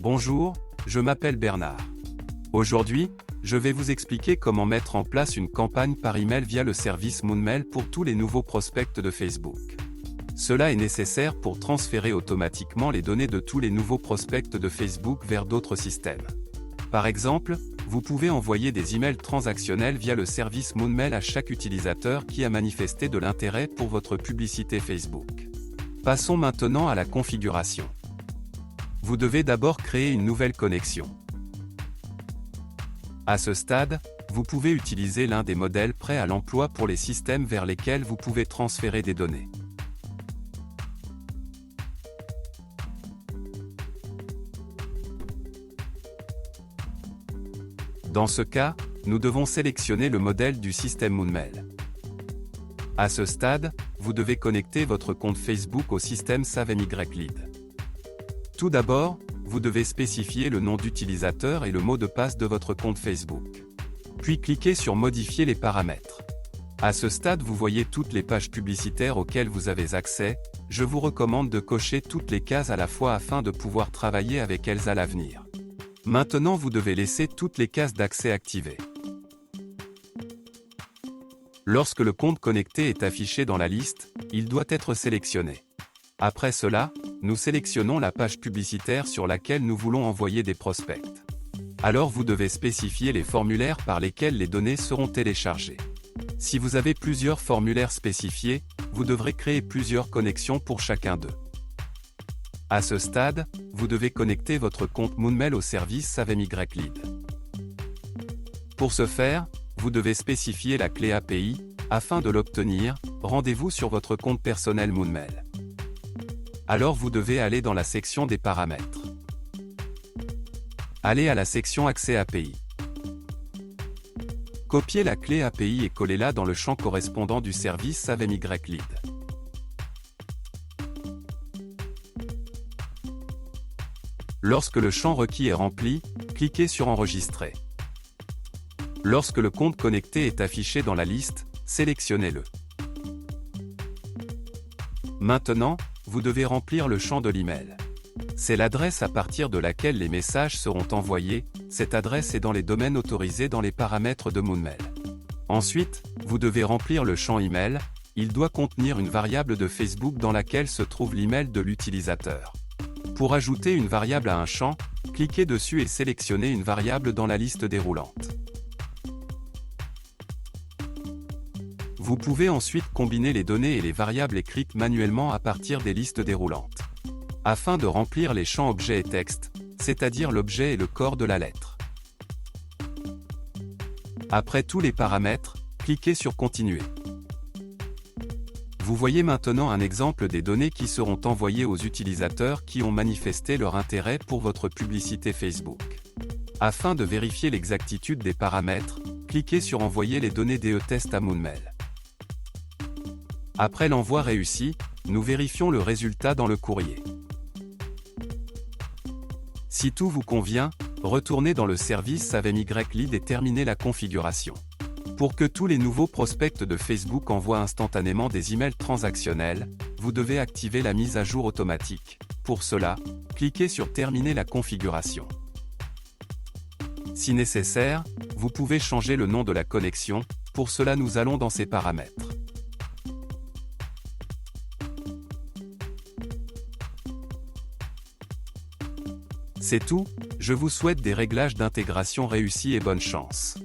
Bonjour, je m'appelle Bernard. Aujourd'hui, je vais vous expliquer comment mettre en place une campagne par email via le service Moonmail pour tous les nouveaux prospects de Facebook. Cela est nécessaire pour transférer automatiquement les données de tous les nouveaux prospects de Facebook vers d'autres systèmes. Par exemple, vous pouvez envoyer des emails transactionnels via le service Moonmail à chaque utilisateur qui a manifesté de l'intérêt pour votre publicité Facebook. Passons maintenant à la configuration. Vous devez d'abord créer une nouvelle connexion. À ce stade, vous pouvez utiliser l'un des modèles prêts à l'emploi pour les systèmes vers lesquels vous pouvez transférer des données. Dans ce cas, nous devons sélectionner le modèle du système Moonmail. À ce stade, vous devez connecter votre compte Facebook au système SaveMyLead. Tout d'abord, vous devez spécifier le nom d'utilisateur et le mot de passe de votre compte Facebook. Puis cliquez sur Modifier les paramètres. À ce stade, vous voyez toutes les pages publicitaires auxquelles vous avez accès. Je vous recommande de cocher toutes les cases à la fois afin de pouvoir travailler avec elles à l'avenir. Maintenant, vous devez laisser toutes les cases d'accès activées. Lorsque le compte connecté est affiché dans la liste, il doit être sélectionné. Après cela, nous sélectionnons la page publicitaire sur laquelle nous voulons envoyer des prospects. Alors vous devez spécifier les formulaires par lesquels les données seront téléchargées. Si vous avez plusieurs formulaires spécifiés, vous devrez créer plusieurs connexions pour chacun d'eux. À ce stade, vous devez connecter votre compte Moonmail au service SaveMyLead. Pour ce faire, vous devez spécifier la clé API. Afin de l'obtenir, rendez-vous sur votre compte personnel Moonmail. Alors vous devez aller dans la section des paramètres. Allez à la section Accès API. Copiez la clé API et collez-la dans le champ correspondant du service SaveMyLead. Lorsque le champ requis est rempli, cliquez sur Enregistrer. Lorsque le compte connecté est affiché dans la liste, sélectionnez-le. Maintenant, vous devez remplir le champ de l'email. C'est l'adresse à partir de laquelle les messages seront envoyés. Cette adresse est dans les domaines autorisés dans les paramètres de Moonmail. Ensuite, vous devez remplir le champ email. Il doit contenir une variable de Facebook dans laquelle se trouve l'email de l'utilisateur. Pour ajouter une variable à un champ, cliquez dessus et sélectionnez une variable dans la liste déroulante. Vous pouvez ensuite combiner les données et les variables écrites manuellement à partir des listes déroulantes. Afin de remplir les champs objet et texte, c'est-à-dire l'objet et le corps de la lettre. Après tous les paramètres, cliquez sur Continuer. Vous voyez maintenant un exemple des données qui seront envoyées aux utilisateurs qui ont manifesté leur intérêt pour votre publicité Facebook. Afin de vérifier l'exactitude des paramètres, cliquez sur Envoyer les données DE-Test à Moonmail. Après l'envoi réussi, nous vérifions le résultat dans le courrier. Si tout vous convient, retournez dans le service SaveMyLead et terminez la configuration. Pour que tous les nouveaux prospects de Facebook envoient instantanément des emails transactionnels, vous devez activer la mise à jour automatique. Pour cela, cliquez sur Terminer la configuration. Si nécessaire, vous pouvez changer le nom de la connexion. Pour cela, nous allons dans ces paramètres. C'est tout, je vous souhaite des réglages d'intégration réussis et bonne chance.